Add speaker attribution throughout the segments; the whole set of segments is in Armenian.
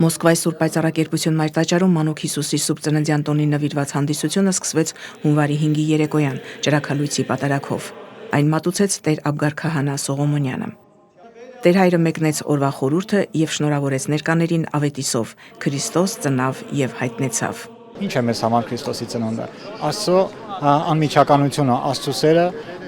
Speaker 1: Մոսկվայի Սուրբ Պայծառակերպություն մայրտաճարում Մանուկ Հիսուսի Սուրբ Ծննդյան տոնին նվիրված հանդիսությունը սկսվեց հունվարի 5-ի երեկոյան ջրաքալույցի պատարագով։ Այն մատուցեց Տեր Աբգար քահանա Սողոմոնյանը։ Տեր հայրը մեկնեց օրվա խորհուրդը եւ շնորհավորեց ներկաներին ավետիսով. Քրիստոս ծնավ եւ հայտնեցավ։
Speaker 2: Ինչ է մեզ համար Քրիստոսի ծնունդը։ Աստծո անմիջականությունը, Աստծո սերը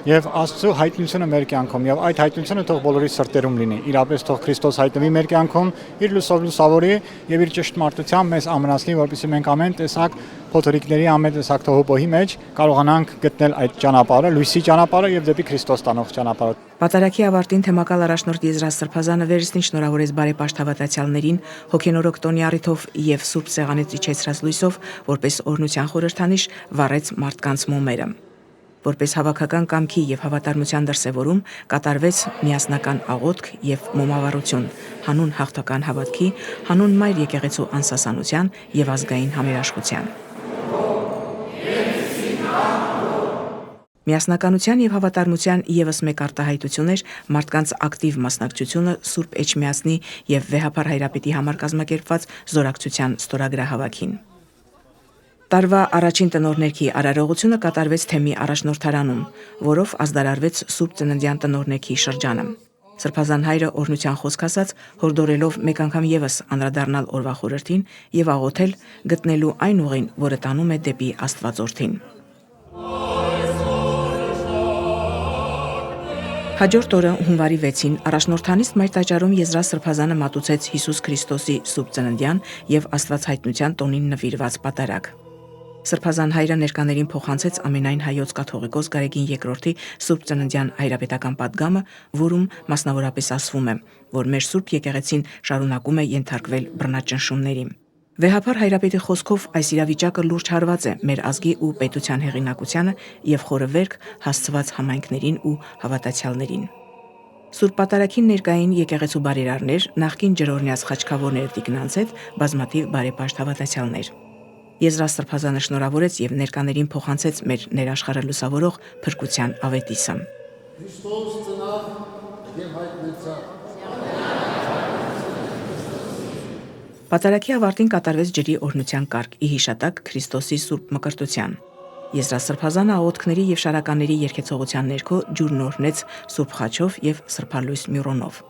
Speaker 2: եւ Աստծո հայտնությունը մեր կյանքում եւ այդ հայտնությունը թող բոլորի սրտերում լինի։ Իրապես թող Քրիստոս հայտնվի մեր կյանքում, իր լուսով լուսավորի եւ իր ճշտմարտությամբ մեզ ամրացնի, որպեսզի մենք ամեն տեսակ փոթորիկների, ամեն տեսակ թողոպոհի մեջ կարողանանք գտնել այդ ճանապարհը, լույսի ճանապարհը եւ դեպի Քրիստոս տանող ճանապարհը։
Speaker 1: Պատարագի ավարտին թեմակալ առաջնորդ Եզրաս Սրբազանը վերստին շնորհավորեց բարեպաշտ հավատացյալներին հոգենորոք տոնի առիթով եւ Սուրբ Սեղանից իջեցրած լույսով, որպես օրհնության խորհրդանիշ վառեց մարդկանց մոմերը։ Որպես հավաքական կամքի եւ հավատարմության դրսեւորում կատարվեց միասնական աղոթք եւ մոմավառություն, հանուն հաղթական հավատքի, հանուն Մայր եկեղեցու անսասանության եւ ազգային համերաշխության։ Միասնականության եւ հավատարմության եւս մեկ արտահայտություն էր մարդկանց ակտիվ մասնակցությունը Սուրբ Էջմիածնի եւ Վեհափար Հայրապետի համար կազմակերպված զորակցության ստորագրահավաքին։ Տարվա առաջին տնօրներքի արարողությունը կատարվեց թեմի առաջնորդարանում, որով ազդարարվեց Սուրբ Ծննդյան տնօրներքի շրջանը։ Սրբազան հայրը օրհնության խոսք ասաց, հորդորելով մեկ անգամ եւս անդրադառնալ օրվա խորհրդին եւ աղոթել գտնելու այն ուղին, որը տանում է դեպի Աստվածորդին։ Հաջորդ օրը հունվարի 6-ին առաջնորդանիստ մայրտաճարում Եզրաս Սրբազանը մատուցեց Հիսուս Քրիստոսի Սուրբ Ծննդյան եւ Աստված հայտնության տոնին նվիրված պատարագ։ Սրբազան հայրը ներկաներին փոխանցեց ամենայն հայոց կաթողիկոս Գարեգին II-ի Սուրբ Ծննդյան հայրապետական պատգամը, որում մասնավորապես ասվում է, որ մեր Սուրբ եկեղեցին շարունակում է ենթարկվել բռնաճնշումների։ Վեհափար Հայրապետի խոսքով այս իրավիճակը լուրջ հարված է մեր ազգի ու պետության հեղինակությանը եւ խորը վերք հասցված համայնքներին ու հավատացյալներին։ Սուրբ Պատարագին ներկային եկեղեցու բարերարներ, նախկին ջրօրհնյաց խաչքավորներ Տիկնանցետ, բազմաթիվ բարեպաշտ հավատացյալներ։ Եզրաս Սրբազանը շնորհավորեց եւ ներկաներին փոխանցեց մեր ներաշխարհը լուսավորող փրկության ավետիսը։
Speaker 3: Քրիստոս ծնավ եւ հայտնեցավ։
Speaker 1: Պատարագի ավարտին կատարվեց ջրի օրհնության կարգ՝ ի հիշատակ Քրիստոսի Սուրբ Մկրտության։ Եզրաս Սրբազանը աղոթքների եւ շարականների երգեցողության ներքո ջուրն օրհնեց Սուրբ խաչով եւ սրբալույս մյուրոնով։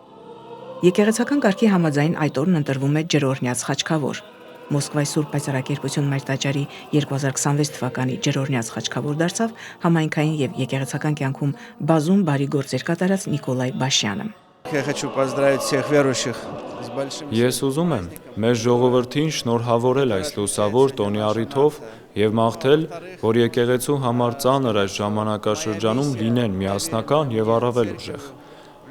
Speaker 1: Եկեղեցական կարգի համաձայն այդ օրն ընտրվում է ջրօրհնյաց խաչքավոր։ Մոսկվայի Սուրբ Պայծառակերպություն մայրտաճարի 2026 թվականի ջրօրհնյաց խաչքավոր դարձավ համայնքային եւ եկեղեցական կյանքում բազում բարի գործեր կատարած Նիկոլայ Բաշյանը։
Speaker 4: Ես ուզում եմ մեր ժողովրդին շնորհավորել այս լուսավոր տոնի առիթով եւ մաղթել, որ եկեղեցու համար ծանր այս ժամանակաշրջանում լինեն միասնական եւ առավել ուժեղ։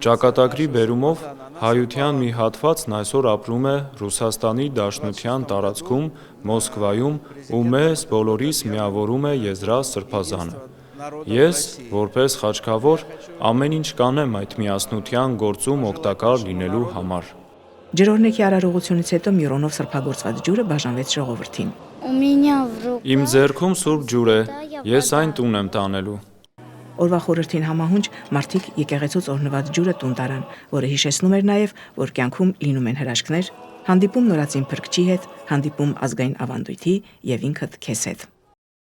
Speaker 4: Ճակատագրի բերումով հայության մի հատվածն այսօր ապրում է Ռուսաստանի Դաշնության տարածքում, Մոսկվայում ու մեզ բոլորիս միավորում է Եզրաս Սրբազանը։ Ես, որպես խաչքավոր, ամեն ինչ կանեմ այդ միասնության գործում օգտակար լինելու համար։
Speaker 1: Ջրօրհնեքի արարողությունից հետո մյուրոնով սրբագործված ջուրը բաժանվեց ժողովրդին։
Speaker 4: Իմ ձեռքում սուրբ ջուր է, ես այն տուն եմ տանելու։
Speaker 1: Օրվա խորհրդին համահունչ մարդիկ եկեղեցուց օրհնված ջուրը տուն տարան, որը հիշեցնում էր նաև, որ կյանքում լինում են հրաշքներ, հանդիպում նորածին փրկչի հետ, հանդիպում ազգային ավանդույթի եւ ինքդ քեզ հետ։